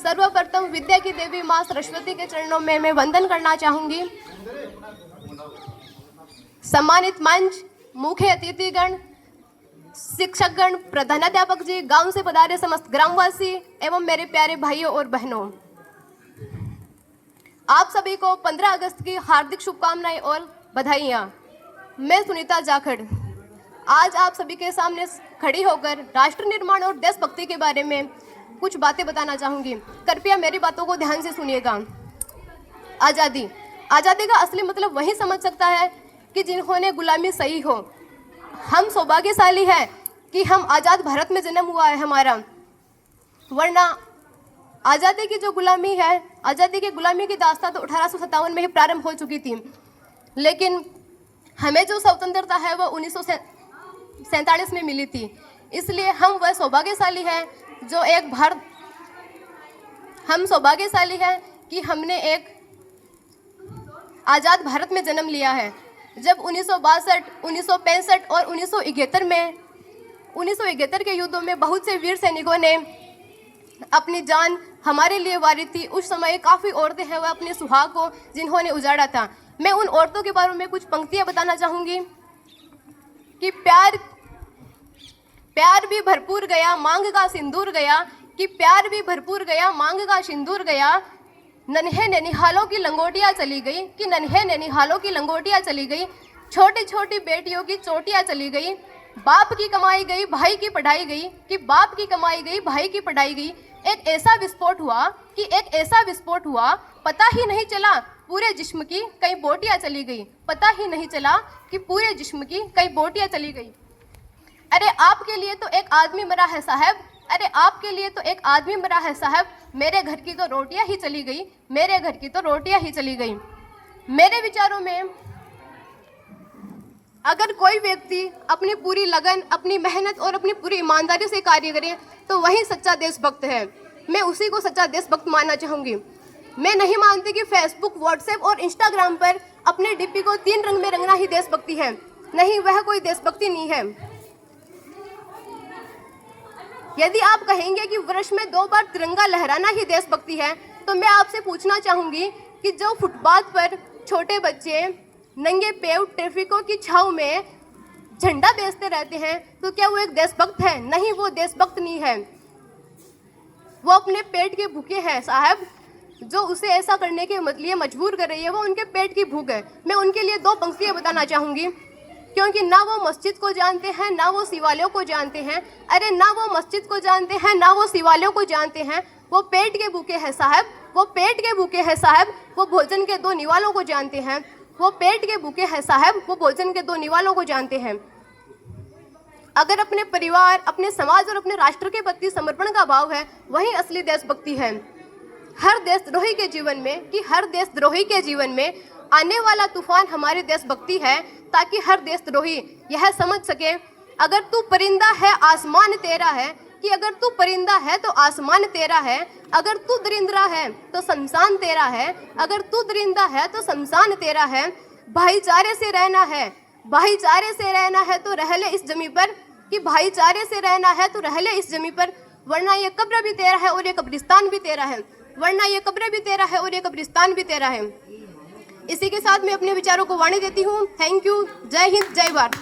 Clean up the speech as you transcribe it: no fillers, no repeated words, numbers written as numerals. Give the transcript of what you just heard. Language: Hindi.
सर्वप्रथम विद्या की देवी माँ सरस्वती के चरणों में मैं वंदन करना चाहूंगी। सम्मानित मंच, मुख्य अतिथिगण, शिक्षकगण, प्रधानाध्यापक जी, गांव से पधारे समस्त ग्रामवासी एवं मेरे प्यारे भाइयों और बहनों, आप सभी को 15 अगस्त की हार्दिक शुभकामनाएं और बधाइयां। मैं सुनीता जाखड़ आज आप सभी के सामने खड़ी होकर राष्ट्र निर्माण और देशभक्ति के बारे में कुछ बातें बताना चाहूंगी। कृपया मेरी बातों को ध्यान से सुनिएगा। आज़ादी आज़ादी का असली मतलब वही समझ सकता है कि जिन्होंने गुलामी सही हो। हम सौभाग्यशाली हैं कि हम आज़ाद भारत में जन्म हुआ है हमारा, वरना आज़ादी की जो गुलामी है, आज़ादी की गुलामी की दास्तान तो 1857 में ही प्रारंभ हो चुकी थी, लेकिन हमें जो स्वतंत्रता है वो 1947 में मिली थी। इसलिए हम वह सौभाग्यशाली हैं जो एक भारत, हम सौभाग्यशाली हैं कि हमने एक आज़ाद भारत में जन्म लिया है। जब 1962, 1965 और 1971 के युद्धों में बहुत से वीर सैनिकों ने अपनी जान हमारे लिए वारी थी, उस समय काफ़ी औरतें हैं वह अपने सुहाग को जिन्होंने उजाड़ा था। मैं उन औरतों के बारे में कुछ पंक्तियां बताना चाहूँगी कि प्यार भी भरपूर गया मांग का सिंदूर गया, कि प्यार भी भरपूर गया मांग का सिंदूर गया, नन्हे ननिहालों की लंगोटियाँ चली गई, कि नन्हे ननिहालों की लंगोटियाँ चली गई, छोटी छोटी बेटियों की चोटियाँ चली गई, बाप की कमाई गई भाई की पढ़ाई गई, कि बाप की कमाई गई भाई की पढ़ाई गई। एक ऐसा विस्फोट हुआ पता ही नहीं चला पूरे जिस्म की कई बोटियाँ चली गई, पता ही नहीं चला कि पूरे जिस्म की कई बोटियाँ चली गई। अरे आपके लिए तो एक आदमी मरा है साहब, अरे आपके लिए तो एक आदमी मरा है साहब, मेरे घर की तो रोटियां ही चली गई, मेरे घर की तो रोटियां ही चली गई। मेरे विचारों में अगर कोई व्यक्ति अपनी पूरी लगन, अपनी मेहनत और अपनी पूरी ईमानदारी से कार्य करे तो वही सच्चा देशभक्त है। मैं उसी को सच्चा देशभक्त मानना चाहूँगी। मैं नहीं मानती कि फेसबुक, व्हाट्सएप और इंस्टाग्राम पर अपने डीपी को 3 रंग में रंगना ही देशभक्ति है। नहीं, वह कोई देशभक्ति नहीं है। यदि आप कहेंगे कि वर्ष में 2 बार तिरंगा लहराना ही देशभक्ति है, तो मैं आपसे पूछना चाहूँगी कि जो फुटपाथ पर छोटे बच्चे नंगे पैर ट्रैफिकों की छांव में झंडा बेचते रहते हैं, तो क्या वो एक देशभक्त है? नहीं, वो देशभक्त नहीं है। वो अपने पेट के भूखे हैं साहब। जो उसे ऐसा करने के लिए मजबूर कर रही है वो उनके पेट की भूख है। मैं उनके लिए 2 पंक्तियाँ बताना चाहूँगी, क्योंकि ना वो मस्जिद को जानते हैं ना वो शिवालयों को जानते हैं। अरे ना वो मस्जिद को जानते हैं ना वो शिवालयों को जानते हैं। वो पेट के भूखे हैं साहब, वो पेट के भूखे हैं साहब। वो भोजन के 2 निवालों को जानते हैं। वो पेट के भूखे हैं साहब, वो भोजन के 2 निवालों को जानते हैं। अगर अपने परिवार, अपने समाज और अपने राष्ट्र के प्रति समर्पण का भाव है, वही असली देशभक्ति है। हर देशद्रोही के जीवन में आने वाला तूफान हमारी देशभक्ति है, ताकि हर देशद्रोही यह समझ सके अगर तू परिंदा है आसमान तेरा है, कि अगर तू परिंदा है तो आसमान तेरा है, अगर तू दरिंद्रा है तो शमशान तेरा है, अगर तू दरिंदा है तो शमशान तेरा है। भाईचारे से रहना है, भाईचारे से रहना है तो रह ले इस जमी पर, कि भाईचारे से रहना है तो रह ले इस जमी पर, वरना ये कब्र भी तेरा है और ये कब्रिस्तान भी तेरा है, वरना ये कब्र भी तेरा है और ये कब्रिस्तान भी तेरा है। इसी के साथ मैं अपने विचारों को वाणी देती हूँ। Thank you. जय हिंद, जय भारत।